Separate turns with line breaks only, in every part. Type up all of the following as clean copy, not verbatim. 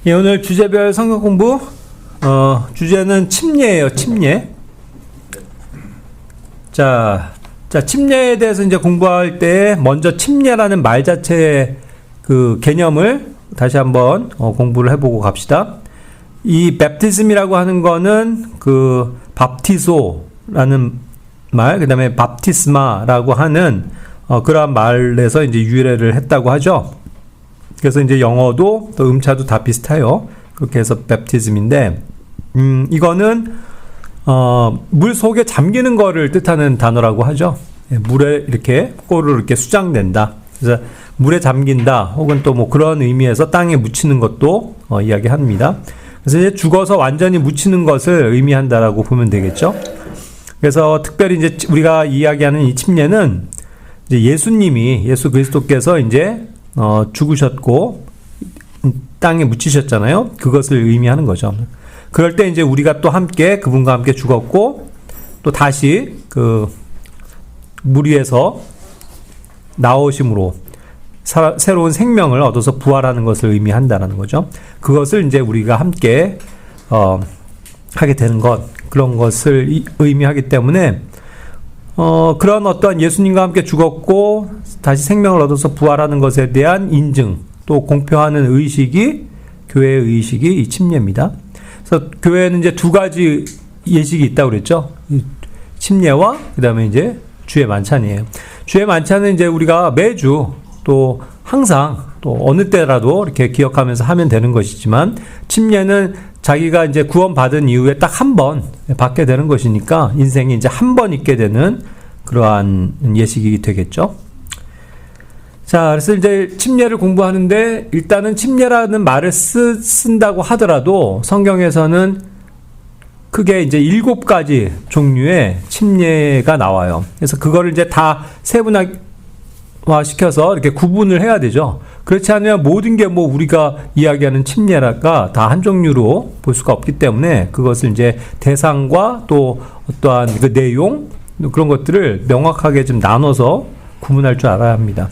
예, 오늘 주제별 성경 공부 주제는 침례예요. 침례. 자, 침례에 대해서 이제 공부할 때 먼저 침례라는 말 자체의 그 개념을 다시 한번 공부를 해보고 갑시다. 이 베프티즘이라고 하는 거는 그 밥티소라는 말, 그 다음에 밥티스마라고 하는 그러한 말에서 이제 유래를 했다고 하죠. 그래서 이제 영어도 또 음차도 다 비슷해요. 그렇게 해서 베프티즘인데, 이거는 물 속에 잠기는 거를 뜻하는 단어라고 하죠. 물에 이렇게 꼬르르 이렇게 수장된다. 그래서 물에 잠긴다, 혹은 또 뭐 그런 의미에서 땅에 묻히는 것도 이야기합니다. 그래서 이제 죽어서 완전히 묻히는 것을 의미한다라고 보면 되겠죠. 그래서 특별히 이제 우리가 이야기하는 이 침례는 이제 예수 그리스도께서 이제 죽으셨고 땅에 묻히셨잖아요. 그것을 의미하는 거죠. 그럴 때 이제 우리가 또 함께 그분과 함께 죽었고 또 다시 그 물 위에서 나오심으로 새로운 생명을 얻어서 부활하는 것을 의미한다는 거죠. 그것을 이제 우리가 함께 하게 되는 것, 그런 것을 의미하기 때문에 그런 어떠한 예수님과 함께 죽었고 다시 생명을 얻어서 부활하는 것에 대한 인증, 또 공표하는 의식이 교회의 의식이 이 침례입니다. 그래서 교회는 이제 두 가지 예식이 있다고 그랬죠. 침례와 그다음에 이제 주의 만찬이에요. 주의 만찬은 이제 우리가 매주 또 항상 또 어느 때라도 이렇게 기억하면서 하면 되는 것이지만, 침례는 자기가 이제 구원받은 이후에 딱 한 번 받게 되는 것이니까 인생이 이제 한 번 있게 되는 그러한 예식이 되겠죠. 자, 그래서 이제 침례를 공부하는데 일단은 침례라는 말을 쓴다고 하더라도 성경에서는 크게 이제 7가지 종류의 침례가 나와요. 그래서 그거를 이제 다 세분화 시켜서 이렇게 구분을 해야 되죠. 그렇지 않으면 모든 게 뭐 우리가 이야기하는 침례가 다 한 종류로 볼 수가 없기 때문에 그것을 이제 대상과 또 어떠한 그 내용, 그런 것들을 명확하게 좀 나눠서 구분할 줄 알아야 합니다.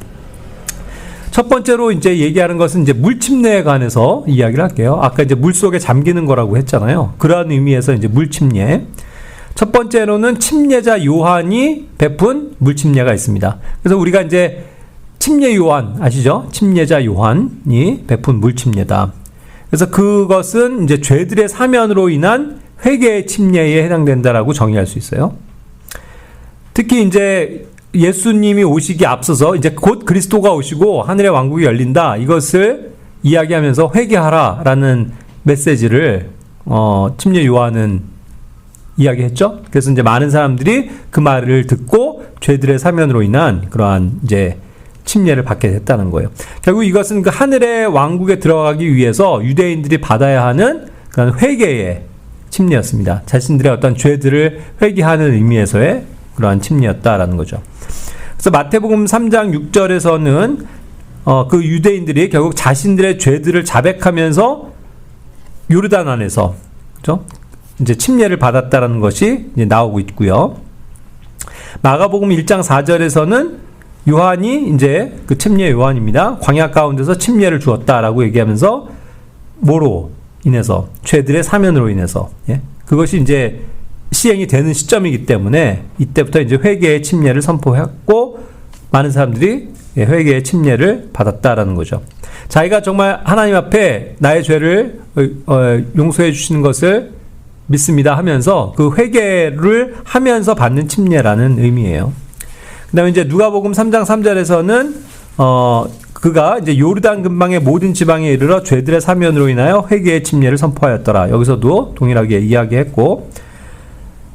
첫 번째로 이제 얘기하는 것은 이제 물침례에 관해서 이야기를 할게요. 아까 이제 물 속에 잠기는 거라고 했잖아요. 그러한 의미에서 이제 물침례. 첫 번째로는 침례자 요한이 베푼 물침례가 있습니다. 그래서 우리가 이제 침례 요한 아시죠? 침례자 요한이 베푼 물침례다. 그래서 그것은 이제 죄들의 사면으로 인한 회개의 침례에 해당된다라고 정의할 수 있어요. 특히 이제 예수님이 오시기 앞서서 이제 곧 그리스도가 오시고 하늘의 왕국이 열린다, 이것을 이야기하면서 회개하라라는 메시지를 침례 요한은 이야기했죠. 그래서 이제 많은 사람들이 그 말을 듣고 죄들의 사면으로 인한 그러한 이제 침례를 받게 됐다는 거예요. 결국 이것은 그 하늘의 왕국에 들어가기 위해서 유대인들이 받아야 하는 그런 회개의 침례였습니다. 자신들의 어떤 죄들을 회개하는 의미에서의 그러한 침례였다라는 거죠. 그래서 마태복음 3장 6절에서는 그 유대인들이 결국 자신들의 죄들을 자백하면서 요르단 안에서, 그렇죠? 이제 침례를 받았다라는 것이 이제 나오고 있고요. 마가복음 1장 4절에서는 요한이 이제 그 침례 요한입니다. 광야 가운데서 침례를 주었다라고 얘기하면서 뭐로 인해서, 죄들의 사면으로 인해서, 예? 그것이 이제 시행이 되는 시점이기 때문에 이때부터 이제 회개의 침례를 선포했고 많은 사람들이 회개의 침례를 받았다라는 거죠. 자기가 정말 하나님 앞에 나의 죄를 용서해 주시는 것을 믿습니다 하면서 그 회개를 하면서 받는 침례라는 의미예요. 그다음에 이제 누가복음 3장 3절에서는 그가 이제 요르단 근방의 모든 지방에 이르러 죄들의 사면으로 인하여 회개의 침례를 선포하였더라. 여기서도 동일하게 이야기했고,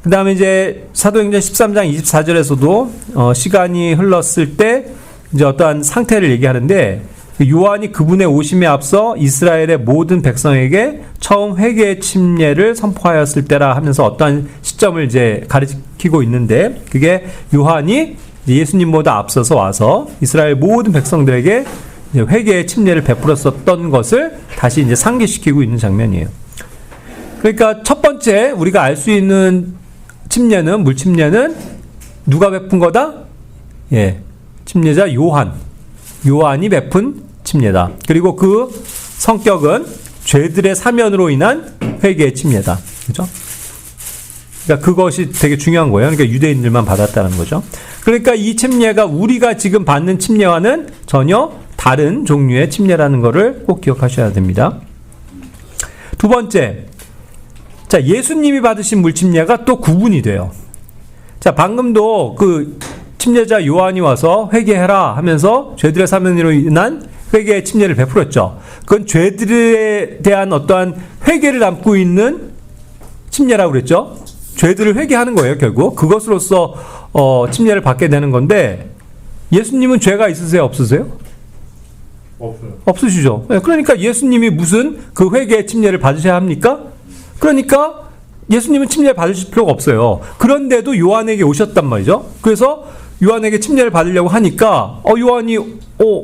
그 다음에 이제 사도행전 13장 24절에서도 시간이 흘렀을 때 이제 어떠한 상태를 얘기하는데, 요한이 그분의 오심에 앞서 이스라엘의 모든 백성에게 처음 회개의 침례를 선포하였을 때라 하면서 어떠한 시점을 이제 가리키고 있는데, 그게 요한이 예수님보다 앞서서 와서 이스라엘 모든 백성들에게 이제 회개의 침례를 베풀었었던 것을 다시 이제 상기시키고 있는 장면이에요. 그러니까 첫 번째 우리가 알 수 있는 침례는, 물침례는 누가 베푼 거다? 예, 침례자 요한이 베푼 침례다. 그리고 그 성격은 죄들의 사면으로 인한 회개의 침례다. 그죠? 그러니까 그것이 되게 중요한 거예요. 그러니까 유대인들만 받았다는 거죠. 그러니까 이 침례가 우리가 지금 받는 침례와는 전혀 다른 종류의 침례라는 것을 꼭 기억하셔야 됩니다. 두 번째, 자, 예수님이 받으신 물침례가 또 구분이 돼요. 자, 방금도 그 침례자 요한이 와서 회개해라 하면서 죄들의 사면으로 인한 회개의 침례를 베풀었죠. 그건 죄들에 대한 어떠한 회개를 담고 있는 침례라고 그랬죠. 죄들을 회개하는 거예요, 결국. 그것으로서 침례를 받게 되는 건데, 예수님은 죄가 있으세요, 없으세요?
없어요.
없으시죠. 그러니까 예수님이 무슨 그 회개의 침례를 받으셔야 합니까? 그러니까 예수님은 침례를 받으실 필요가 없어요. 그런데도 요한에게 오셨단 말이죠. 그래서 요한에게 침례를 받으려고 하니까 요한이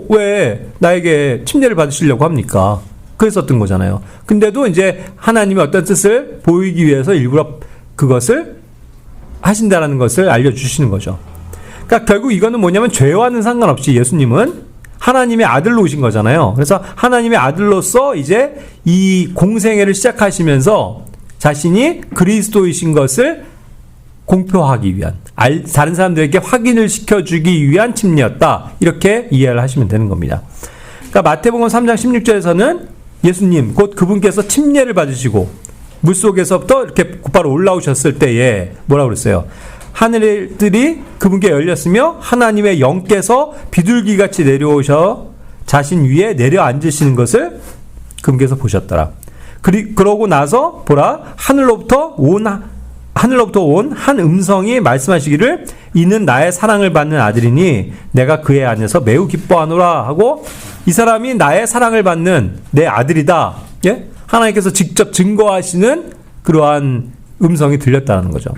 왜 나에게 침례를 받으시려고 합니까? 그랬었던 거잖아요. 근데도 이제 하나님의 어떤 뜻을 보이기 위해서 일부러 그것을 하신다라는 것을 알려주시는 거죠. 그러니까 결국 이거는 뭐냐면 죄와는 상관없이 예수님은 하나님의 아들로 오신 거잖아요. 그래서 하나님의 아들로서 이제 이 공생애를 시작하시면서 자신이 그리스도이신 것을 공표하기 위한, 다른 사람들에게 확인을 시켜주기 위한 침례였다. 이렇게 이해를 하시면 되는 겁니다. 그러니까 마태복음 3장 16절에서는 예수님, 곧 그분께서 침례를 받으시고 물속에서부터 이렇게 곧바로 올라오셨을 때에 뭐라고 그랬어요? 하늘들이 그분께 열렸으며 하나님의 영께서 비둘기같이 내려오셔 자신 위에 내려앉으시는 것을 그분께서 보셨더라. 그러고 나서 보라, 하늘로부터 온 한 음성이 말씀하시기를 이는 나의 사랑을 받는 아들이니 내가 그의 안에서 매우 기뻐하노라 하고, 이 사람이 나의 사랑을 받는 내 아들이다. 예? 하나님께서 직접 증거하시는 그러한 음성이 들렸다는 거죠.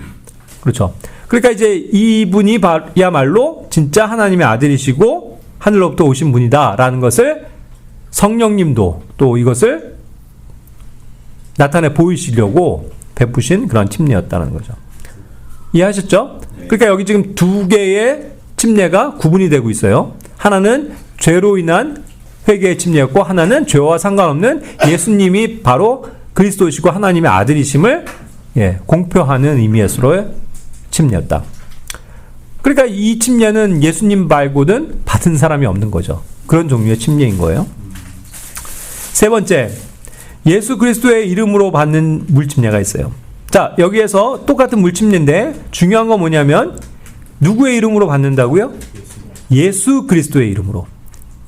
그렇죠. 그러니까 이제 이분이야말로 진짜 하나님의 아들이시고 하늘로부터 오신 분이다라는 것을 성령님도 또 이것을 나타내 보이시려고 베푸신 그런 침례였다는 거죠. 이해하셨죠? 그러니까 여기 지금 두 개의 침례가 구분이 되고 있어요. 하나는 죄로 인한 회개의 침례였고, 하나는 죄와 상관없는 예수님이 바로 그리스도이시고 하나님의 아들이심을 공표하는 의미에서의 침례였다. 그러니까 이 침례는 예수님 말고는 받은 사람이 없는 거죠. 그런 종류의 침례인 거예요. 세 번째, 예수 그리스도의 이름으로 받는 물침례가 있어요. 자, 여기에서 똑같은 물침례인데 중요한 건 뭐냐면 누구의 이름으로 받는다고요? 예수 그리스도의 이름으로.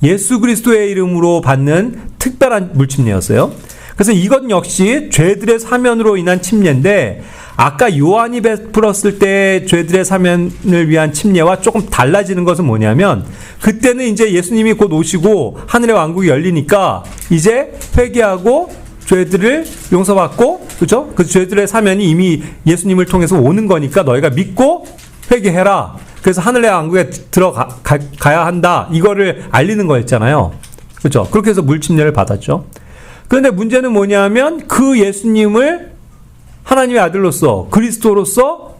예수 그리스도의 이름으로 받는 특별한 물침례였어요. 그래서 이것 역시 죄들의 사면으로 인한 침례인데, 아까 요한이 베풀었을 때 죄들의 사면을 위한 침례와 조금 달라지는 것은 뭐냐면, 그때는 이제 예수님이 곧 오시고 하늘의 왕국이 열리니까 이제 회개하고 죄들을 용서받고, 그렇죠? 그 죄들의 사면이 이미 예수님을 통해서 오는 거니까 너희가 믿고 회개해라. 그래서 하늘의 왕국에 들어가야 한다. 이거를 알리는 거였잖아요. 그렇죠? 그렇게 해서 물침례를 받았죠. 그런데 문제는 뭐냐면 그 예수님을 하나님의 아들로서 그리스도로서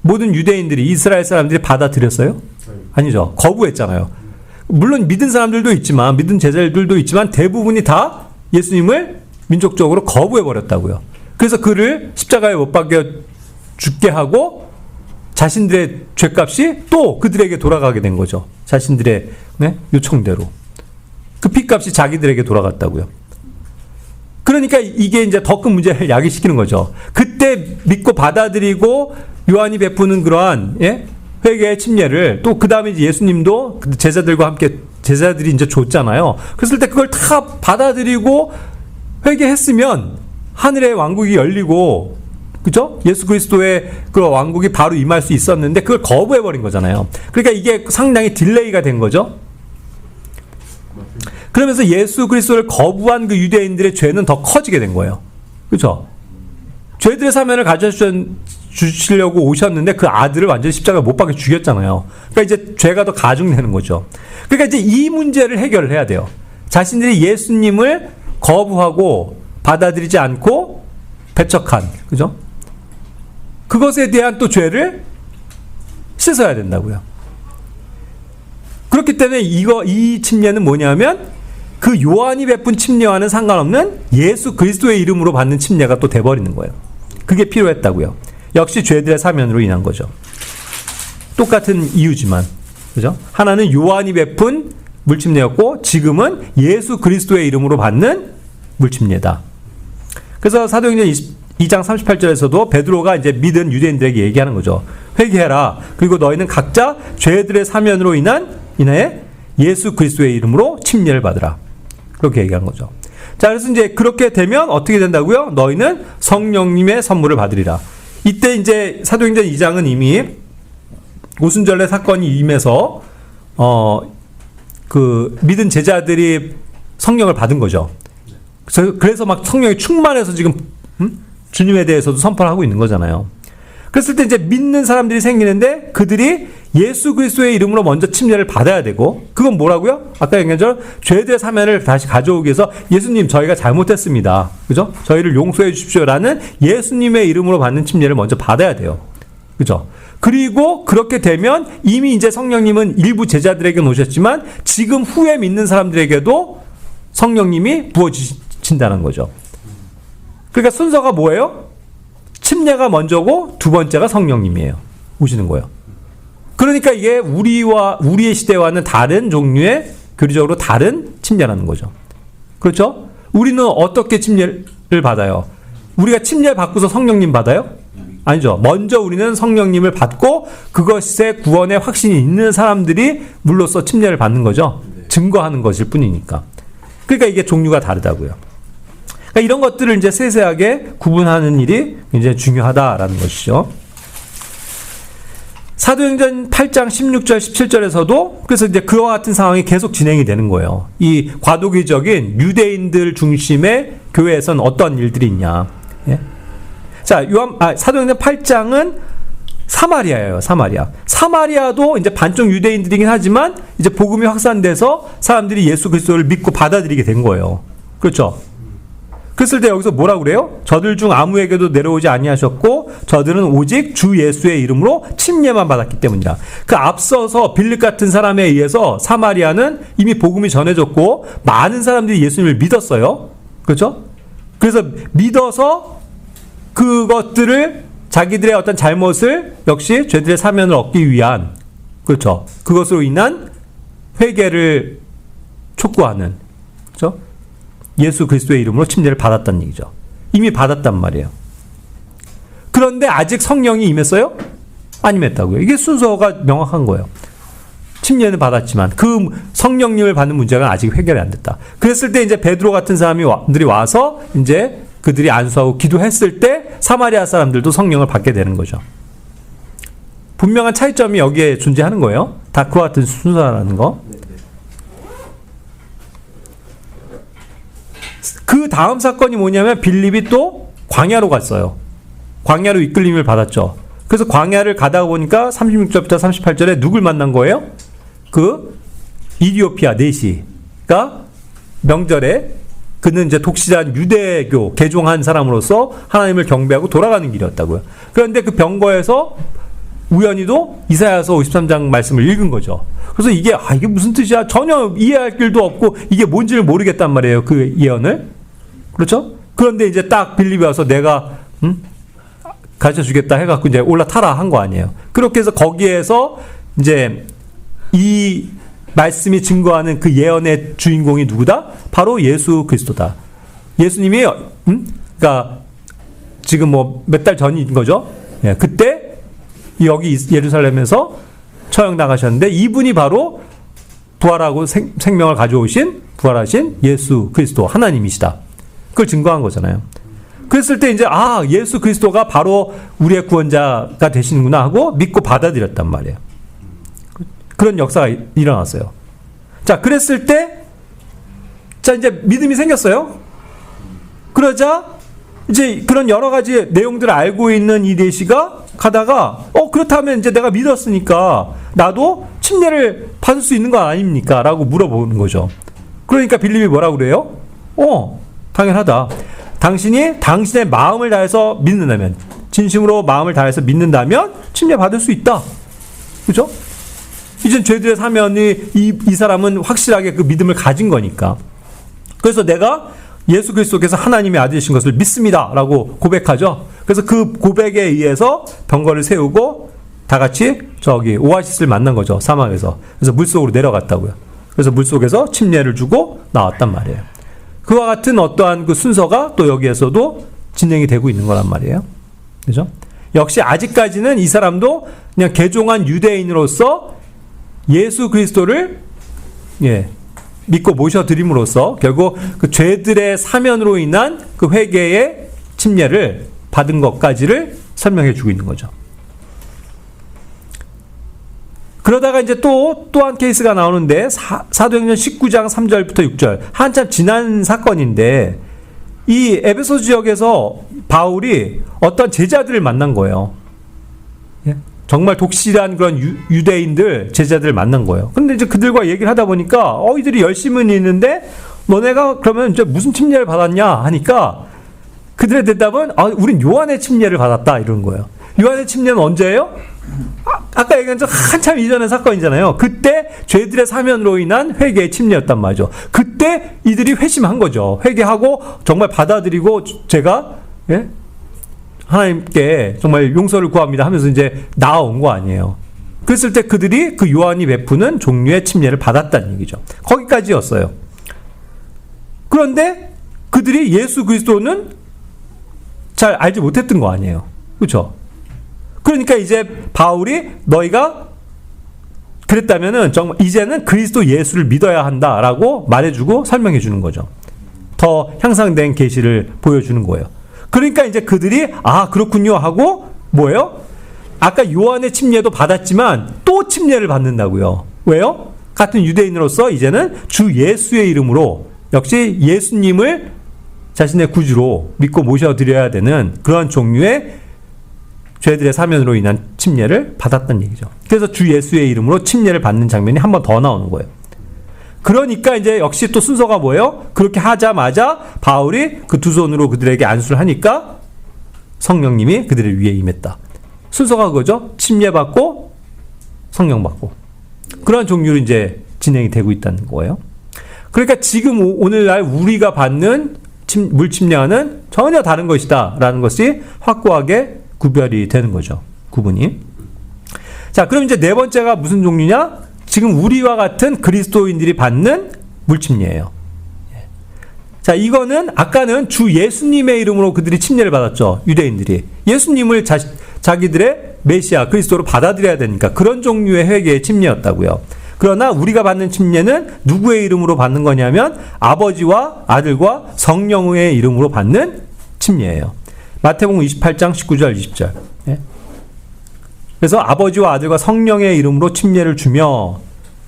모든 유대인들이, 이스라엘 사람들이 받아들였어요? 아니죠. 거부했잖아요. 물론 믿은 사람들도 있지만, 믿은 제자들도 있지만 대부분이 다 예수님을 민족적으로 거부해버렸다고요. 그래서 그를 십자가에 못 박여 죽게 하고 자신들의 죄값이 또 그들에게 돌아가게 된 거죠. 자신들의 요청대로. 그 피값이 자기들에게 돌아갔다고요. 그러니까 이게 이제 더 큰 문제를 야기시키는 거죠. 그때 믿고 받아들이고 요한이 베푸는 그러한 회개의 침례를 또 그 다음에 예수님도 제자들과 함께 제자들이 이제 줬잖아요. 그랬을 때 그걸 다 받아들이고 회개했으면 하늘의 왕국이 열리고, 그죠? 예수 그리스도의 그 왕국이 바로 임할 수 있었는데 그걸 거부해버린 거잖아요. 그러니까 이게 상당히 딜레이가 된 거죠. 그러면서 예수 그리스도를 거부한 그 유대인들의 죄는 더 커지게 된 거예요. 그렇죠? 죄들의 사면을 가져주시려고 오셨는데 그 아들을 완전히 십자가에 못 박혀 죽였잖아요. 그러니까 이제 죄가 더 가중되는 거죠. 그러니까 이제 이 문제를 해결을 해야 돼요. 자신들이 예수님을 거부하고 받아들이지 않고 배척한, 그죠? 그것에 대한 또 죄를 씻어야 된다고요. 그렇기 때문에 이 침례는 뭐냐면 그 요한이 베푼 침례와는 상관없는 예수 그리스도의 이름으로 받는 침례가 또 돼버리는 거예요. 그게 필요했다고요. 역시 죄들의 사면으로 인한 거죠. 똑같은 이유지만, 그죠? 하나는 요한이 베푼 물침례였고, 지금은 예수 그리스도의 이름으로 받는 물침례다. 그래서 사도행전 2장 38절에서도 베드로가 이제 믿은 유대인들에게 얘기하는 거죠. 회개해라. 그리고 너희는 각자 죄들의 사면으로 인해 예수 그리스도의 이름으로 침례를 받으라. 그렇게 얘기한 거죠. 자, 그래서 이제 그렇게 되면 어떻게 된다고요? 너희는 성령님의 선물을 받으리라. 이때 이제 사도행전 2장은 이미 오순절례 사건이 임해서 그 믿은 제자들이 성령을 받은 거죠. 그래서 막 성령이 충만해서 지금 주님에 대해서도 선포를 하고 있는 거잖아요. 그랬을 때 이제 믿는 사람들이 생기는데 그들이 예수 그리스도의 이름으로 먼저 침례를 받아야 되고, 그건 뭐라고요? 아까 얘기한 것처럼 죄들의 사면을 다시 가져오기 위해서 예수님 저희가 잘못했습니다. 그죠? 저희를 용서해 주십시오라는 예수님의 이름으로 받는 침례를 먼저 받아야 돼요. 그죠? 그리고 그렇게 되면 이미 이제 성령님은 일부 제자들에게 오셨지만 지금 후에 믿는 사람들에게도 성령님이 부어주신다는 거죠. 그러니까 순서가 뭐예요? 침례가 먼저고 두 번째가 성령님이에요. 오시는 거예요. 그러니까 이게 우리의 시대와는 다른 종류의 교리적으로 다른 침례라는 거죠. 그렇죠? 우리는 어떻게 침례를 받아요? 우리가 침례를 받고서 성령님 받아요? 아니죠. 먼저 우리는 성령님을 받고 그것에 구원의 확신이 있는 사람들이 물로써 침례를 받는 거죠. 증거하는 것일 뿐이니까. 그러니까 이게 종류가 다르다고요. 그러니까 이런 것들을 이제 세세하게 구분하는 일이 굉장히 중요하다라는 것이죠. 사도행전 8장 16절 17절에서도 그래서 이제 그와 같은 상황이 계속 진행이 되는 거예요. 이 과도기적인 유대인들 중심의 교회에서는 어떤 일들이 있냐. 예? 자, 사도행전 8장은 사마리아예요. 사마리아도 이제 반쪽 유대인들이긴 하지만 이제 복음이 확산돼서 사람들이 예수 그리스도를 믿고 받아들이게 된 거예요. 그렇죠? 그랬을 때 여기서 뭐라고 그래요? 저들 중 아무에게도 내려오지 아니하셨고 저들은 오직 주 예수의 이름으로 침례만 받았기 때문이다. 그 앞서서 빌립 같은 사람에 의해서 사마리아는 이미 복음이 전해졌고 많은 사람들이 예수님을 믿었어요. 그렇죠? 그래서 믿어서 그것들을 자기들의 어떤 잘못을 역시 죄들의 사면을 얻기 위한, 그렇죠? 그것으로 인한 회개를 촉구하는, 그렇죠? 예수 그리스도의 이름으로 침례를 받았다는 얘기죠. 이미 받았단 말이에요. 그런데 아직 성령이 임했어요? 안 임했다고요. 이게 순서가 명확한 거예요. 침례는 받았지만 그 성령님을 받는 문제가 아직 해결이 안 됐다. 그랬을 때 이제 베드로 같은 사람들이 와서 이제 그들이 안수하고 기도했을 때 사마리아 사람들도 성령을 받게 되는 거죠. 분명한 차이점이 여기에 존재하는 거예요. 다 그와 같은 순서라는 거. 그 다음 사건이 뭐냐면 빌립이 또 광야로 갔어요. 광야로 이끌림을 받았죠. 그래서 광야를 가다 보니까 36절부터 38절에 누굴 만난 거예요? 그 이디오피아 내시가 명절에 그는 이제 독실한 유대교 개종한 사람으로서 하나님을 경배하고 돌아가는 길이었다고요. 그런데 그 병거에서 우연히도 이사야서 53장 말씀을 읽은 거죠. 그래서 이게 무슨 뜻이야? 전혀 이해할 길도 없고 이게 뭔지를 모르겠단 말이에요. 그 예언을. 그렇죠? 그런데 이제 딱 빌립이 와서 내가 가르쳐 주겠다 해갖고 이제 올라타라 한 거 아니에요. 그렇게 해서 거기에서 이제 이 말씀이 증거하는 그 예언의 주인공이 누구다? 바로 예수 그리스도다. 예수님이 그러니까 지금 뭐 몇 달 전인 거죠. 예, 그때 여기 예루살렘에서 처형 나가셨는데 이분이 바로 부활하고 생명을 가져오신 부활하신 예수 그리스도 하나님이시다. 그걸 증거한 거잖아요. 그랬을 때 이제 예수 그리스도가 바로 우리의 구원자가 되시는구나 하고 믿고 받아들였단 말이에요. 그런 역사가 일어났어요. 자, 그랬을 때 자 이제 믿음이 생겼어요. 그러자 이제 그런 여러 가지 내용들을 알고 있는 이 내시가 가다가 그렇다면 이제 내가 믿었으니까 나도 침례를 받을 수 있는 거 아닙니까? 라고 물어보는 거죠. 그러니까 빌립이 뭐라고 그래요? 당연하다. 당신이 당신의 마음을 다해서 믿는다면, 진심으로 마음을 다해서 믿는다면 침례 받을 수 있다. 그죠? 이젠 죄들의 사면이 이 사람은 확실하게 그 믿음을 가진 거니까. 그래서 내가 예수 그리스도께서 하나님의 아들이신 것을 믿습니다 라고 고백하죠. 그래서 그 고백에 의해서 병거를 세우고 다 같이 저기 오아시스를 만난 거죠. 사막에서. 그래서 물속으로 내려갔다고요. 그래서 물속에서 침례를 주고 나왔단 말이에요. 그와 같은 어떠한 그 순서가 또 여기에서도 진행이 되고 있는 거란 말이에요. 그죠? 역시 아직까지는 이 사람도 그냥 개종한 유대인으로서 예수 그리스도를 믿고 모셔드림으로써 결국 그 죄들의 사면으로 인한 그 회개의 침례를 받은 것까지를 설명해 주고 있는 거죠. 그러다가 이제 또한 케이스가 나오는데 사도행전 19장 3절부터 6절 한참 지난 사건인데 이 에베소 지역에서 바울이 어떤 제자들을 만난 거예요. 정말 독실한 그런 유대인들 제자들을 만난 거예요. 근데 이제 그들과 얘기를 하다 보니까 이들이 열심은 있는데 너네가 그러면 이제 무슨 침례를 받았냐 하니까 그들의 대답은 우린 요한의 침례를 받았다 이런 거예요. 요한의 침례는 언제예요? 아까 얘기한 적 한참 이전의 사건이잖아요. 그때 죄들의 사면으로 인한 회개의 침례였단 말이죠. 그때 이들이 회심한 거죠. 회개하고 정말 받아들이고 제가 하나님께 정말 용서를 구합니다 하면서 이제 나아온 거 아니에요. 그랬을 때 그들이 그 요한이 베푸는 종류의 침례를 받았다는 얘기죠. 거기까지였어요. 그런데 그들이 예수 그리스도는 잘 알지 못했던 거 아니에요. 그렇죠? 그러니까 이제 바울이 너희가 그랬다면은 정말 이제는 그리스도 예수를 믿어야 한다라고 말해주고 설명해 주는 거죠. 더 향상된 계시를 보여주는 거예요. 그러니까 이제 그들이 그렇군요 하고 뭐예요? 아까 요한의 침례도 받았지만 또 침례를 받는다고요. 왜요? 같은 유대인으로서 이제는 주 예수의 이름으로 역시 예수님을 자신의 구주로 믿고 모셔드려야 되는 그런 종류의 죄들의 사면으로 인한 침례를 받았다는 얘기죠. 그래서 주 예수의 이름으로 침례를 받는 장면이 한 번 더 나오는 거예요. 그러니까 이제 역시 또 순서가 뭐예요? 그렇게 하자마자 바울이 그 두 손으로 그들에게 안수를 하니까 성령님이 그들의 위에 임했다. 순서가 그거죠. 침례 받고 성령 받고 그런 종류로 이제 진행이 되고 있다는 거예요. 그러니까 지금 오늘날 우리가 받는 물 침례와는 전혀 다른 것이다라는 것이 확고하게 구별이 되는 거죠. 구분이. 자, 그럼 이제 네 번째가 무슨 종류냐? 지금 우리와 같은 그리스도인들이 받는 물침례예요. 자, 이거는 아까는 주 예수님의 이름으로 그들이 침례를 받았죠. 유대인들이. 예수님을 자기들의 메시아 그리스도로 받아들여야 되니까 그런 종류의 회개의 침례였다고요. 그러나 우리가 받는 침례는 누구의 이름으로 받는 거냐면 아버지와 아들과 성령의 이름으로 받는 침례예요. 마태복음 28장 19절 20절. 그래서 아버지와 아들과 성령의 이름으로 침례를 주며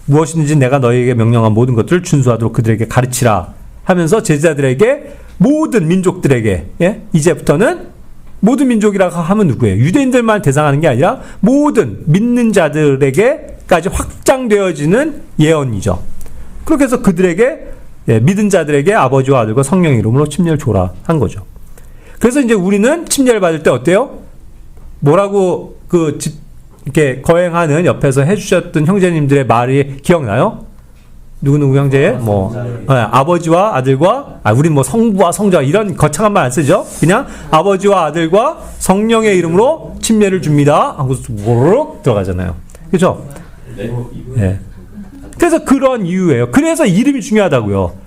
무엇이든지 내가 너희에게 명령한 모든 것들을 준수하도록 그들에게 가르치라 하면서 제자들에게 모든 민족들에게 이제부터는 모든 민족이라고 하면 누구예요? 유대인들만 대상하는 게 아니라 모든 믿는 자들에게까지 확장되어지는 예언이죠. 그렇게 해서 그들에게 믿은 자들에게 아버지와 아들과 성령의 이름으로 침례를 줘라 한 거죠. 그래서 이제 우리는 침례를 받을 때 어때요? 뭐라고 이렇게 거행하는 옆에서 해주셨던 형제님들의 말이 기억나요? 누구 형제? 아버지와 아들과, 우린 성부와 성자 이런 거창한 말 안 쓰죠? 그냥 아버지와 아들과 성령의 이름으로 침례를 줍니다. 하고 모르륵 들어가잖아요. 그죠? 네. 그래서 그런 이유예요. 그래서 이름이 중요하다고요.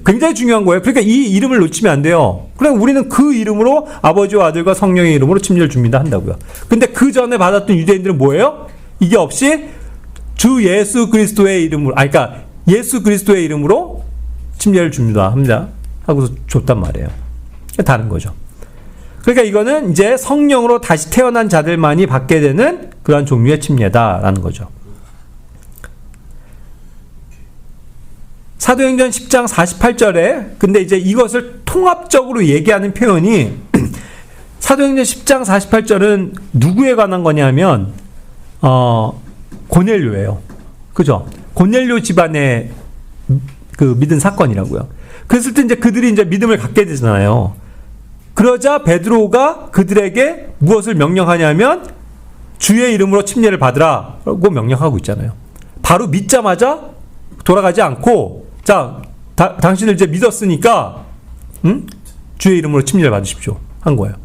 굉장히 중요한 거예요. 그러니까 이 이름을 놓치면 안 돼요. 그럼 우리는 그 이름으로 아버지와 아들과 성령의 이름으로 침례를 줍니다 한다고요. 근데 그 전에 받았던 유대인들은 뭐예요? 이게 없이 주 예수 그리스도의 이름으로, 그러니까 예수 그리스도의 이름으로 침례를 줍니다 합니다. 하고서 줬단 말이에요. 다른 거죠. 그러니까 이거는 이제 성령으로 다시 태어난 자들만이 받게 되는 그런 종류의 침례다라는 거죠. 사도행전 10장 48절에 근데 이제 이것을 통합적으로 얘기하는 표현이 사도행전 10장 48절은 누구에 관한 거냐면 고넬료예요. 그죠? 고넬료 집안의 그 믿은 사건이라고요. 그랬을 때 이제 그들이 이제 믿음을 갖게 되잖아요. 그러자 베드로가 그들에게 무엇을 명령하냐면 주의 이름으로 침례를 받으라고 명령하고 있잖아요. 바로 믿자마자 돌아가지 않고 자, 당신을 이제 믿었으니까 주의 이름으로 침례를 받으십시오 한 거예요.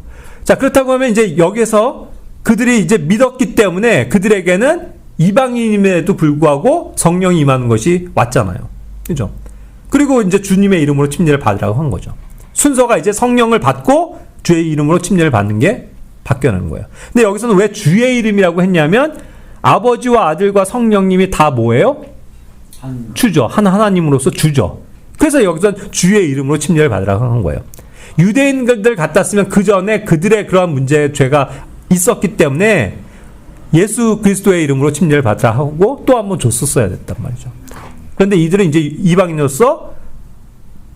자, 그렇다고 하면 이제 여기서 그들이 이제 믿었기 때문에 그들에게는 이방인임에도 불구하고 성령이 임하는 것이 왔잖아요. 그죠? 그리고 이제 주님의 이름으로 침례를 받으라고 한 거죠. 순서가 이제 성령을 받고 주의 이름으로 침례를 받는 게 바뀌어나는 거예요. 근데 여기서는 왜 주의 이름이라고 했냐면 아버지와 아들과 성령님이 다 뭐예요? 주죠. 한 하나님으로서 주죠. 그래서 여기서는 주의 이름으로 침례를 받으라고 한 거예요. 유대인들 같았으면 그 전에 그들의 그러한 문제, 죄가 있었기 때문에 예수 그리스도의 이름으로 침례를 받으라 하고 또 한 번 줬었어야 됐단 말이죠. 그런데 이들은 이제 이방인으로서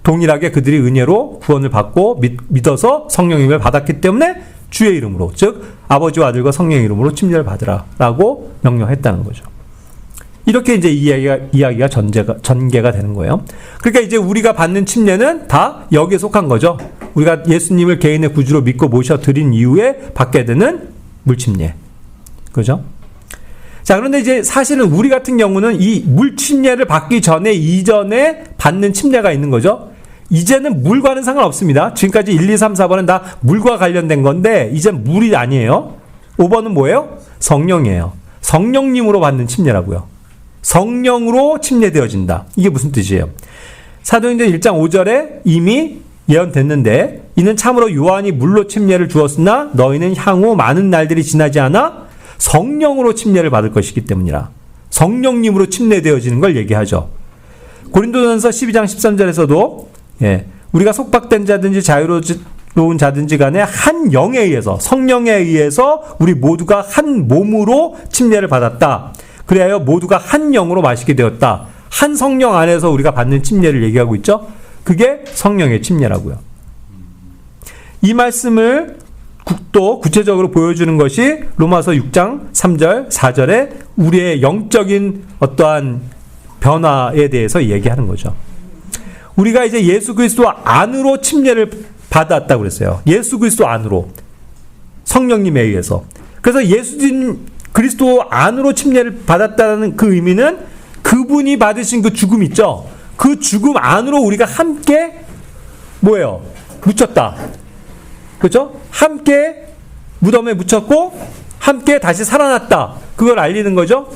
동일하게 그들이 은혜로 구원을 받고 믿어서 성령님을 받았기 때문에 주의 이름으로, 즉 아버지와 아들과 성령의 이름으로 침례를 받으라라고 명령했다는 거죠. 이렇게 이제 이야기가 전개가 되는 거예요. 그러니까 이제 우리가 받는 침례는 다 여기에 속한 거죠. 우리가 예수님을 개인의 구주로 믿고 모셔드린 이후에 받게 되는 물침례. 그죠? 자, 그런데 이제 사실은 우리 같은 경우는 이 물침례를 받기 전에 이전에 받는 침례가 있는 거죠. 이제는 물과는 상관없습니다. 지금까지 1, 2, 3, 4번은 다 물과 관련된 건데 이젠 물이 아니에요. 5번은 뭐예요? 성령이에요. 성령님으로 받는 침례라고요. 성령으로 침례되어진다. 이게 무슨 뜻이에요? 사도행전 1장 5절에 이미 예언됐는데 이는 참으로 요한이 물로 침례를 주었으나 너희는 향후 많은 날들이 지나지 않아 성령으로 침례를 받을 것이기 때문이라. 성령님으로 침례되어지는 걸 얘기하죠. 고린도전서 12장 13절에서도 우리가 속박된 자든지 자유로운 자든지 간에 한 영에 의해서, 성령에 의해서 우리 모두가 한 몸으로 침례를 받았다. 그래야 모두가 한 영으로 마시게 되었다. 한 성령 안에서 우리가 받는 침례를 얘기하고 있죠. 그게 성령의 침례라고요. 이 말씀을 또 구체적으로 보여주는 것이 로마서 6장 3절 4절에 우리의 영적인 어떠한 변화에 대해서 얘기하는 거죠. 우리가 이제 예수 그리스도 안으로 침례를 받았다고 그랬어요. 예수 그리스도 안으로, 성령님에 의해서. 그래서 예수님 그리스도 안으로 침례를 받았다는 그 의미는 그분이 받으신 그 죽음 있죠. 그 죽음 안으로 우리가 함께 뭐예요? 묻혔다. 그렇죠? 함께 무덤에 묻혔고 함께 다시 살아났다. 그걸 알리는 거죠.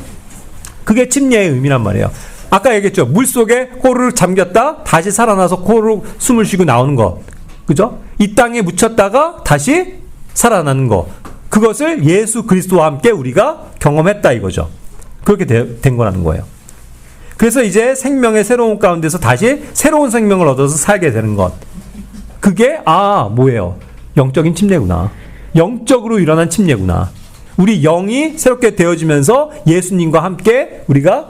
그게 침례의 의미란 말이에요. 아까 얘기했죠. 물속에 호루룩 잠겼다 다시 살아나서 호루룩 숨을 쉬고 나오는 것. 그죠? 이 땅에 묻혔다가 다시 살아나는 것. 그것을 예수 그리스도와 함께 우리가 경험했다 이거죠. 그렇게 된 거라는 거예요. 그래서 이제 생명의 새로운 가운데서 다시 새로운 생명을 얻어서 살게 되는 것. 그게 뭐예요? 영적인 침례구나. 영적으로 일어난 침례구나. 우리 영이 새롭게 되어지면서 예수님과 함께 우리가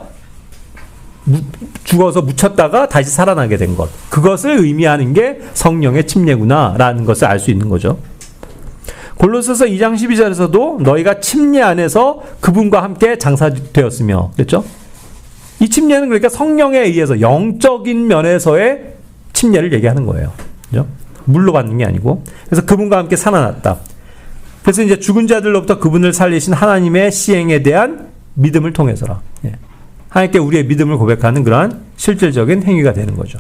죽어서 묻혔다가 다시 살아나게 된 것. 그것을 의미하는 게 성령의 침례구나라는 것을 알 수 있는 거죠. 골로새서 2장 12절에서도 너희가 침례 안에서 그분과 함께 장사되었으며 그랬죠? 이 침례는 그러니까 성령에 의해서 영적인 면에서의 침례를 얘기하는 거예요. 그죠? 물로 받는 게 아니고. 그래서 그분과 함께 살아났다. 그래서 이제 죽은 자들로부터 그분을 살리신 하나님의 시행에 대한 믿음을 통해서라. 하나님께 우리의 믿음을 고백하는 그러한 실질적인 행위가 되는 거죠.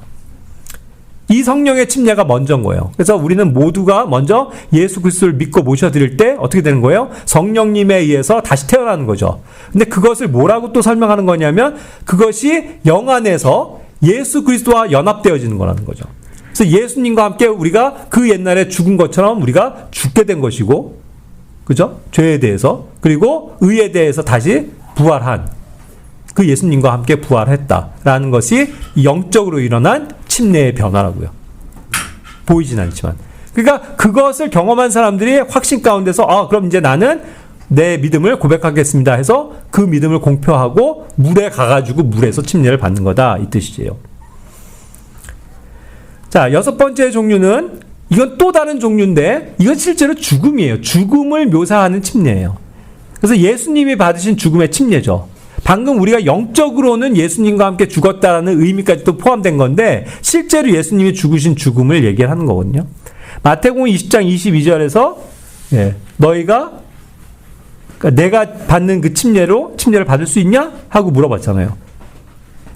이 성령의 침례가 먼저인 거예요. 그래서 우리는 모두가 먼저 예수 그리스도를 믿고 모셔드릴 때 어떻게 되는 거예요? 성령님에 의해서 다시 태어나는 거죠. 근데 그것을 뭐라고 또 설명하는 거냐면 그것이 영 안에서 예수 그리스도와 연합되어지는 거라는 거죠. 그래서 예수님과 함께 우리가 그 옛날에 죽은 것처럼 우리가 죽게 된 것이고, 그죠? 죄에 대해서, 그리고 의에 대해서 다시 부활한, 그 예수님과 함께 부활했다라는 것이 영적으로 일어난 침례의 변화라고요. 보이진 않지만. 그러니까 그것을 경험한 사람들이 확신 가운데서 그럼 이제 나는 내 믿음을 고백하겠습니다 해서 그 믿음을 공표하고 물에 가가지고 물에서 침례를 받는 거다 이 뜻이에요. 자, 6번째 종류는 이건 또 다른 종류인데 이건 실제로 죽음이에요. 죽음을 묘사하는 침례예요. 그래서 예수님이 받으신 죽음의 침례죠. 방금 우리가 영적으로는 예수님과 함께 죽었다는 의미까지 또 포함된 건데 실제로 예수님이 죽으신 죽음을 얘기하는 거거든요. 마태복음 20장 22절에서 너희가 그러니까 내가 받는 그 침례를 받을 수 있냐? 하고 물어봤잖아요.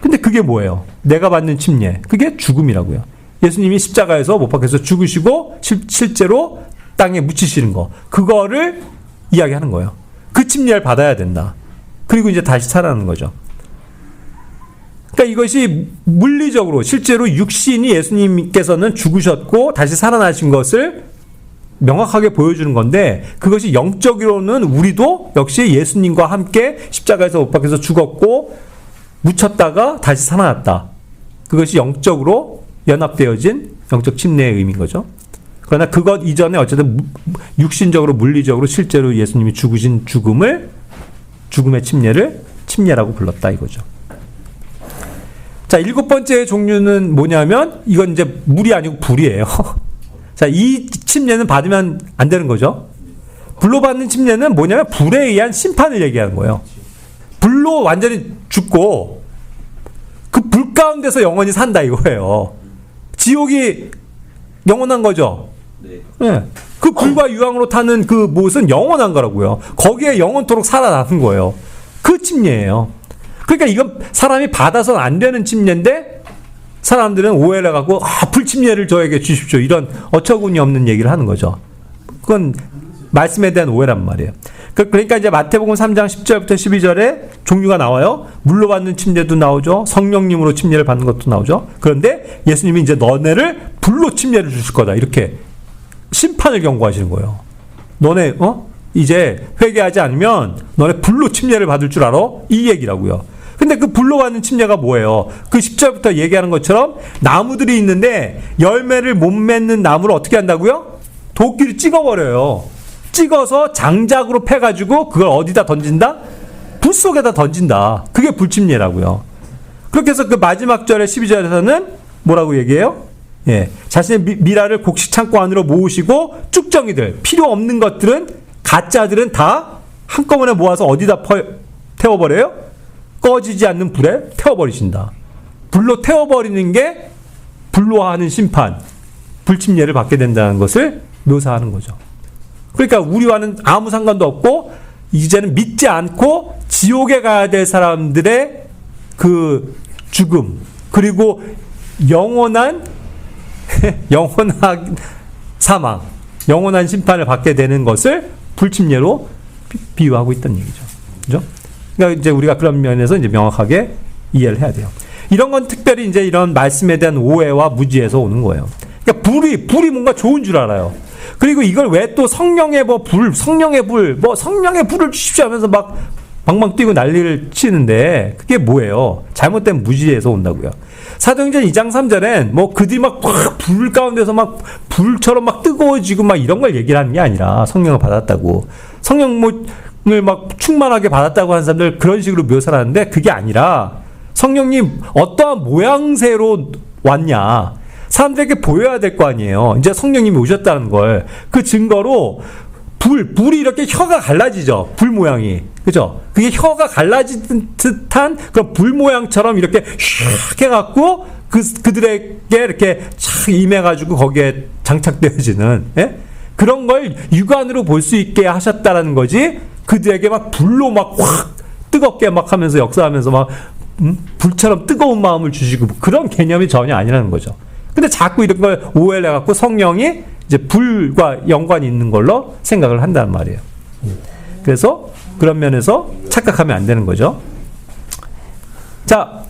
근데 그게 뭐예요? 내가 받는 침례. 그게 죽음이라고요. 예수님이 십자가에서 못 박혀서 죽으시고 실제로 땅에 묻히시는 거. 그거를 이야기하는 거예요. 그 침례를 받아야 된다. 그리고 이제 다시 살아나는 거죠. 그러니까 이것이 물리적으로 실제로 육신이 예수님께서는 죽으셨고 다시 살아나신 것을 명확하게 보여주는 건데, 그것이 영적으로는 우리도 역시 예수님과 함께 십자가에서 못 박혀서 죽었고 묻혔다가 다시 살아났다. 그것이 영적으로 연합되어진 영적 침례의 의미인 거죠. 그러나 그것 이전에 어쨌든 육신적으로 물리적으로 실제로 예수님이 죽으신 죽음의 침례를 침례라고 불렀다 이거죠. 자, 7번째 종류는 뭐냐면 이건 이제 물이 아니고 불이에요. 자, 이 침례는 받으면 안 되는 거죠. 불로 받는 침례는 뭐냐면 불에 의한 심판을 얘기하는 거예요. 불로 완전히 죽고 그 불 가운데서 영원히 산다 이거예요. 지옥이 영원한 거죠. 네. 그 불과 유황으로 타는 그 못은 영원한 거라고요. 거기에 영원토록 살아나는 거예요. 그 침례예요. 그러니까 이건 사람이 받아서는 안 되는 침례인데 사람들은 오해를 해갖고 불침례를 저에게 주십시오. 이런 어처구니 없는 얘기를 하는 거죠. 그건 말씀에 대한 오해란 말이에요. 그러니까 이제 마태복음 3장 10절부터 12절에 종류가 나와요. 물로 받는 침례도 나오죠. 성령님으로 침례를 받는 것도 나오죠. 그런데 예수님이 이제 너네를 불로 침례를 주실 거다. 이렇게 심판을 경고하시는 거예요. 너네 이제 회개하지 않으면 너네 불로 침례를 받을 줄 알아? 이 얘기라고요. 근데 그 불로 받는 침례가 뭐예요? 그 10절부터 얘기하는 것처럼 나무들이 있는데 열매를 못 맺는 나무를 어떻게 한다고요? 도끼를 찍어버려요. 찍어서 장작으로 패가지고 그걸 어디다 던진다? 불 속에다 던진다. 그게 불침례라고요. 그렇게 해서 그 마지막 절에 12절에서는 뭐라고 얘기해요? 예, 자신의 미라를 곡식 창고 안으로 모으시고 쭉정이들, 필요 없는 것들은 가짜들은 다 한꺼번에 모아서 어디다 태워버려요? 꺼지지 않는 불에 태워버리신다. 불로 태워버리는 게 불로 하는 심판, 불침례를 받게 된다는 것을 묘사하는 거죠. 그러니까 우리와는 아무 상관도 없고 이제는 믿지 않고 지옥에 가야 될 사람들의 그 죽음, 그리고 영원한 사망, 영원한 심판을 받게 되는 것을 불침례로 비유하고 있다는 얘기죠. 그죠? 그러니까 이제 우리가 그런 면에서 이제 명확하게 이해를 해야 돼요. 이런 건 특별히 이제 이런 말씀에 대한 오해와 무지에서 오는 거예요. 그러니까 불이 뭔가 좋은 줄 알아요. 그리고 이걸 왜 또 성령의 불을 주십시오 하면서 막 방방 뛰고 난리를 치는데 그게 뭐예요? 잘못된 무지에서 온다고요. 사도행전 2장 3절엔 뭐 그들이 막 불 가운데서 막 불처럼 막 뜨거워지고 막 이런 걸 얘기를 하는 게 아니라 성령을 받았다고. 성령을 막 충만하게 받았다고 하는 사람들 그런 식으로 묘사를 하는데 그게 아니라 성령님 어떠한 모양새로 왔냐. 사람들에게 보여야 될 거 아니에요. 이제 성령님이 오셨다는 걸. 그 증거로 불이 이렇게 혀가 갈라지죠. 불 모양이. 그죠? 그게 혀가 갈라진 듯한 그런 불 모양처럼 이렇게 슉 해갖고 그들에게 이렇게 착 임해가지고 거기에 장착되어지는, 예? 그런 걸 육안으로 볼 수 있게 하셨다라는 거지. 그들에게 막 불로 막 확 뜨겁게 막 하면서 역사하면서 막 불처럼 뜨거운 마음을 주시고 그런 개념이 전혀 아니라는 거죠. 근데 자꾸 이런 걸 오해를 해갖고 성령이 이제 불과 연관이 있는 걸로 생각을 한단 말이에요. 그래서 그런 면에서 착각하면 안 되는 거죠. 자,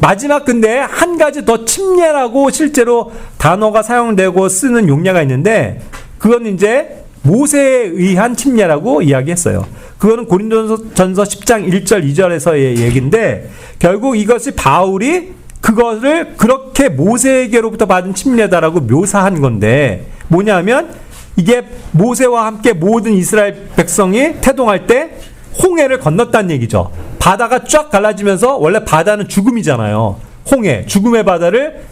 마지막 근데 한 가지 더 침례라고 실제로 단어가 사용되고 쓰는 용례가 있는데 그건 이제 모세에 의한 침례라고 이야기했어요. 그거는 고린도전서 10장 1절 2절에서의 얘기인데 결국 이것이 바울이 그것을 그렇게 모세에게로부터 받은 침례다라고 묘사한 건데 뭐냐면 이게 모세와 함께 모든 이스라엘 백성이 태동할 때 홍해를 건넜다는 얘기죠. 바다가 쫙 갈라지면서 원래 바다는 죽음이잖아요. 홍해, 죽음의 바다를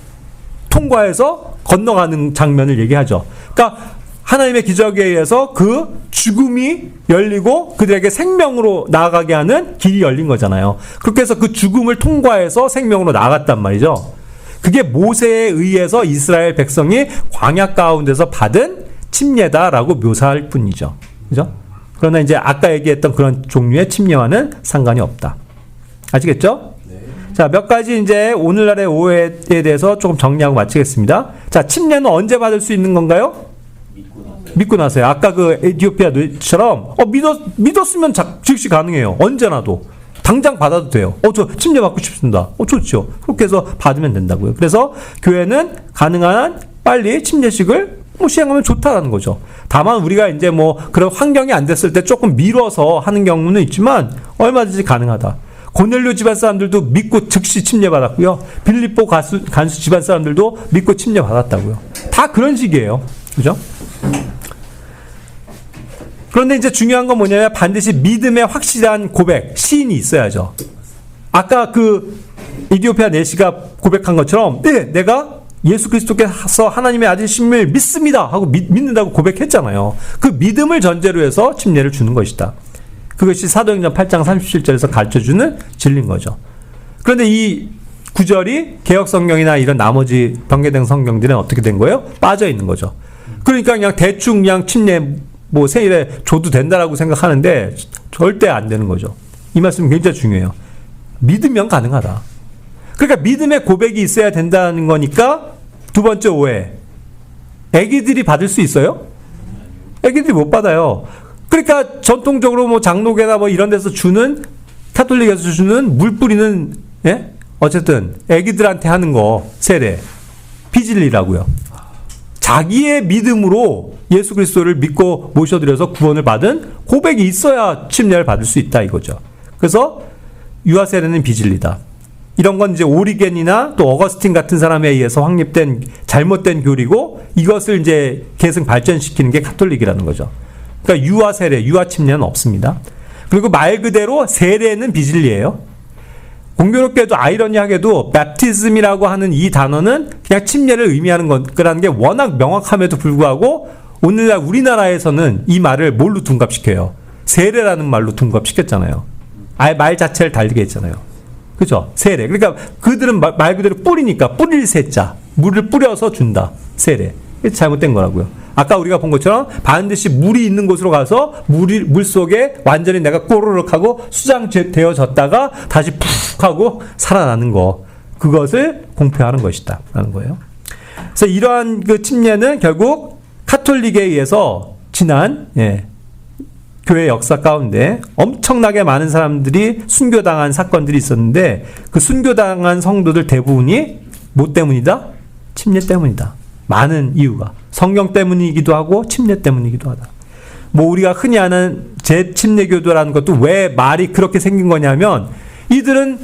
통과해서 건너가는 장면을 얘기하죠. 그러니까 하나님의 기적에 의해서 그 죽음이 열리고 그들에게 생명으로 나아가게 하는 길이 열린 거잖아요. 그렇게 해서 그 죽음을 통과해서 생명으로 나아갔단 말이죠. 그게 모세에 의해서 이스라엘 백성이 광야 가운데서 받은 침례다라고 묘사할 뿐이죠. 그죠? 그러나 이제 아까 얘기했던 그런 종류의 침례와는 상관이 없다. 아시겠죠? 네. 자, 몇 가지 이제 오늘날의 오해에 대해서 조금 정리하고 마치겠습니다. 자, 침례는 언제 받을 수 있는 건가요? 믿고 나서요. 아까 그 에티오피아처럼 믿었으면 즉시 가능해요. 언제나도. 당장 받아도 돼요. 저 침례 받고 싶습니다. 좋죠. 그렇게 해서 받으면 된다고요. 그래서 교회는 가능한 한 빨리 침례식을 시행하면 좋다라는 거죠. 다만 우리가 이제 그런 환경이 안 됐을 때 조금 미뤄서 하는 경우는 있지만 얼마든지 가능하다. 고넬료 집안 사람들도 믿고 즉시 침례 받았고요. 빌립보 간수 집안 사람들도 믿고 침례 받았다고요. 다 그런 식이에요. 그죠? 그런데 이제 중요한 건 뭐냐면 반드시 믿음의 확실한 고백, 시인이 있어야죠. 아까 그 이디오피아 내시가 고백한 것처럼 내가 예수 그리스도께서 하나님의 아들이심을 믿습니다 하고 믿는다고 고백했잖아요. 그 믿음을 전제로 해서 침례를 주는 것이다. 그것이 사도행전 8장 37절에서 가르쳐주는 진리인 거죠. 그런데 이 구절이 개혁성경이나 이런 나머지 변개된 성경들은 어떻게 된 거예요? 빠져 있는 거죠. 그러니까 그냥 대충 그냥 침례 세일에 줘도 된다라고 생각하는데 절대 안 되는 거죠. 이 말씀 굉장히 중요해요. 믿으면 가능하다. 그러니까 믿음의 고백이 있어야 된다는 거니까 두 번째 오해. 애기들이 받을 수 있어요? 애기들이 못 받아요. 그러니까 전통적으로 장로교나 이런 데서 주는, 카톨릭에서 주는 물 뿌리는, 어쨌든 애기들한테 하는 거 세례 비진리라고요. 자기의 믿음으로 예수 그리스도를 믿고 모셔드려서 구원을 받은 고백이 있어야 침례를 받을 수 있다 이거죠. 그래서 유아 세례는 비진리다. 이런 건 이제 오리겐이나 또 어거스틴 같은 사람에 의해서 확립된 잘못된 교리고 이것을 이제 계승 발전시키는 게 카톨릭이라는 거죠. 그러니까 유아 세례, 유아 침례는 없습니다. 그리고 말 그대로 세례는 비진리예요. 공교롭게도 아이러니하게도 베프티즘이라고 하는 이 단어는 그냥 침례를 의미하는 거라는 게 워낙 명확함에도 불구하고 오늘날 우리나라에서는 이 말을 뭘로 둔갑시켜요? 세례라는 말로 둔갑시켰잖아요. 아예 말 자체를 다르게 했잖아요. 그죠? 세례. 그러니까 그들은 말 그대로 뿌리니까 뿌릴 세자. 물을 뿌려서 준다. 세례. 이게 잘못된 거라고요. 아까 우리가 본 것처럼 반드시 물이 있는 곳으로 가서 물 속에 완전히 내가 꼬르륵 하고 수장되어졌다가 다시 푹 하고 살아나는 거. 그것을 공표하는 것이다. 라는 거예요. 그래서 이러한 그 침례는 결국 카톨릭에 의해서 지난, 교회 역사 가운데 엄청나게 많은 사람들이 순교당한 사건들이 있었는데 그 순교당한 성도들 대부분이 뭐 때문이다? 침례 때문이다. 많은 이유가. 성경 때문이기도 하고 침례 때문이기도 하다. 우리가 흔히 아는 재침례교도라는 것도 왜 말이 그렇게 생긴 거냐면 이들은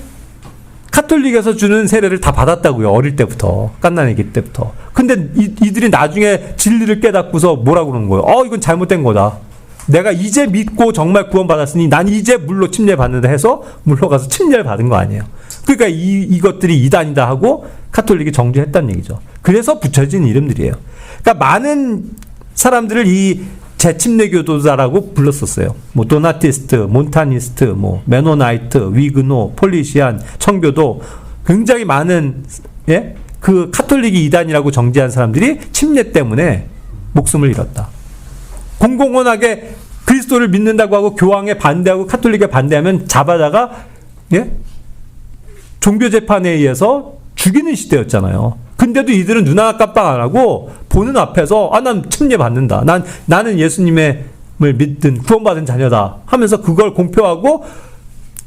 카톨릭에서 주는 세례를 다 받았다고요. 어릴 때부터. 갓난아기 때부터. 근데 이들이 나중에 진리를 깨닫고서 뭐라고 그러는 거예요? 이건 잘못된 거다. 내가 이제 믿고 정말 구원받았으니 난 이제 물로 침례 받는다 해서 물로 가서 침례를 받은 거 아니에요. 그러니까 이것들이 이단이다 하고 카톨릭이 정죄했다는 얘기죠. 그래서 붙여진 이름들이에요. 그러니까 많은 사람들을 이 재침례교도자라고 불렀었어요. 도나티스트, 몬타니스트, 메노나이트, 위그노, 폴리시안, 청교도 굉장히 많은 그 카톨릭이 이단이라고 정죄한 사람들이 침례 때문에 목숨을 잃었다. 공공연하게 그리스도를 믿는다고 하고 교황에 반대하고 카톨릭에 반대하면 잡아다가 종교 재판에 의해서 죽이는 시대였잖아요. 근데도 이들은 눈 하나 깜빡 안 하고 보는 앞에서 난 침례 받는다. 나는 예수님을 믿든 구원받은 자녀다 하면서 그걸 공표하고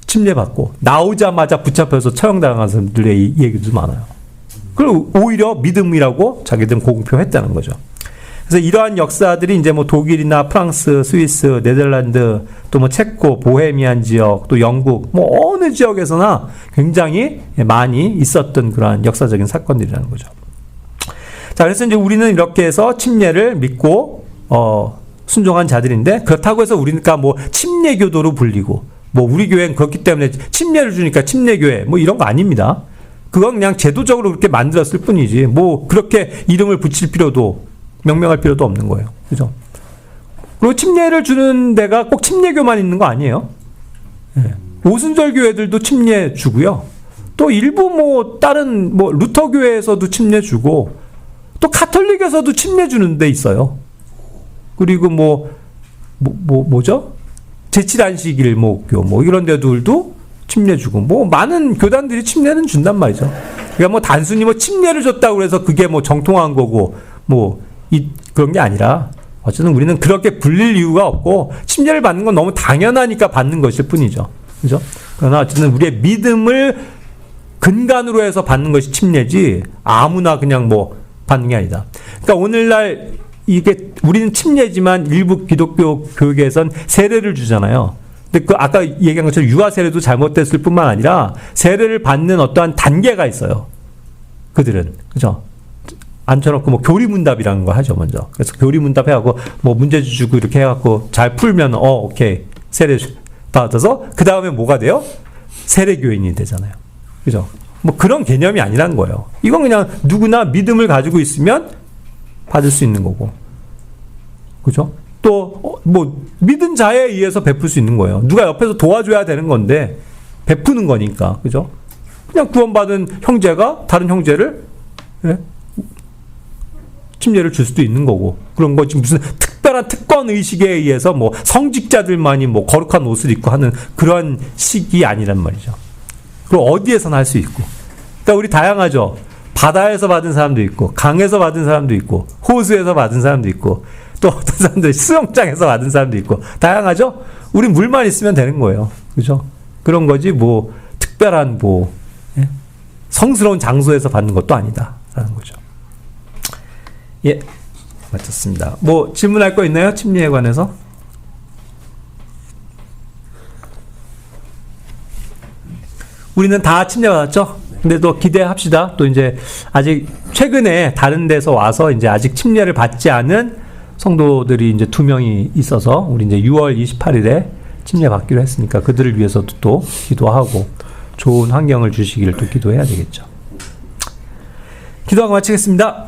침례 받고 나오자마자 붙잡혀서 처형당한 사람들의 얘기도 많아요. 그리고 오히려 믿음이라고 자기들은 공표했다는 거죠. 그래서 이러한 역사들이 이제 독일이나 프랑스, 스위스, 네덜란드, 또 체코, 보헤미안 지역, 또 영국, 어느 지역에서나 굉장히 많이 있었던 그러한 역사적인 사건들이라는 거죠. 자, 그래서 이제 우리는 이렇게 해서 침례를 믿고, 순종한 자들인데, 그렇다고 해서 우리니까 침례교도로 불리고, 우리 교회는 그렇기 때문에 침례를 주니까 침례교회, 이런 거 아닙니다. 그건 그냥 제도적으로 그렇게 만들었을 뿐이지, 그렇게 이름을 붙일 필요도 명명할 필요도 없는 거예요. 그죠? 그리고 침례를 주는 데가 꼭 침례교만 있는 거 아니에요. 오순절 교회들도 침례 주고요. 또 일부 다른 루터 교회에서도 침례 주고 또 카톨릭에서도 침례 주는 데 있어요. 그리고 뭐죠? 제7안식일 목교 이런 데들도 침례 주고 뭐 많은 교단들이 침례는 준단 말이죠. 그러니까 뭐 단순히 뭐 침례를 줬다고 해서 그게 뭐 정통한 거고 뭐 그런 게 아니라 어쨌든 우리는 그렇게 불릴 이유가 없고 침례를 받는 건 너무 당연하니까 받는 것일 뿐이죠. 그죠? 그러나 어쨌든 우리의 믿음을 근간으로 해서 받는 것이 침례지 아무나 그냥 뭐 받는 게 아니다. 그러니까 오늘날 이게 우리는 침례지만 일부 기독교 교육에선 세례를 주잖아요. 근데 그 아까 얘기한 것처럼 유아 세례도 잘못됐을 뿐만 아니라 세례를 받는 어떠한 단계가 있어요. 그들은 그죠? 앉혀놓고 뭐 교리문답이라는 거 하죠 먼저. 그래서 교리문답 해갖고 뭐 문제 주고 이렇게 해갖고 잘 풀면 오케이 세례 받아서 그 다음에 뭐가 돼요? 세례교인이 되잖아요. 그죠? 뭐 그런 개념이 아니란 거예요. 이건 그냥 누구나 믿음을 가지고 있으면 받을 수 있는 거고. 그죠? 또, 뭐, 믿은 자에 의해서 베풀 수 있는 거예요. 누가 옆에서 도와줘야 되는 건데, 베푸는 거니까. 그죠? 그냥 구원받은 형제가 다른 형제를, 예? 침례를 줄 수도 있는 거고. 그런 거지. 무슨 특별한 특권 의식에 의해서 뭐 성직자들만이 뭐 거룩한 옷을 입고 하는 그런 식이 아니란 말이죠. 그리고 어디에서나 할 수 있고. 그러니까 우리 다양하죠. 바다에서 받은 사람도 있고, 강에서 받은 사람도 있고, 호수에서 받은 사람도 있고, 또 어떤 사람들 수영장에서 받은 사람도 있고, 다양하죠? 우리 물만 있으면 되는 거예요. 그죠? 그런 거지, 뭐, 특별한, 뭐, 예? 성스러운 장소에서 받는 것도 아니다. 라는 거죠. 예. 마쳤습니다. 뭐, 질문할 거 있나요? 침례에 관해서? 우리는 다 침례 받았죠? 근데 또 기대합시다. 또 이제 아직 최근에 다른 데서 와서 이제 아직 침례를 받지 않은 성도들이 이제 2명이 있어서 우리 이제 6월 28일에 침례 받기로 했으니까 그들을 위해서도 또 기도하고 좋은 환경을 주시기를 또 기도해야 되겠죠. 기도하고 마치겠습니다.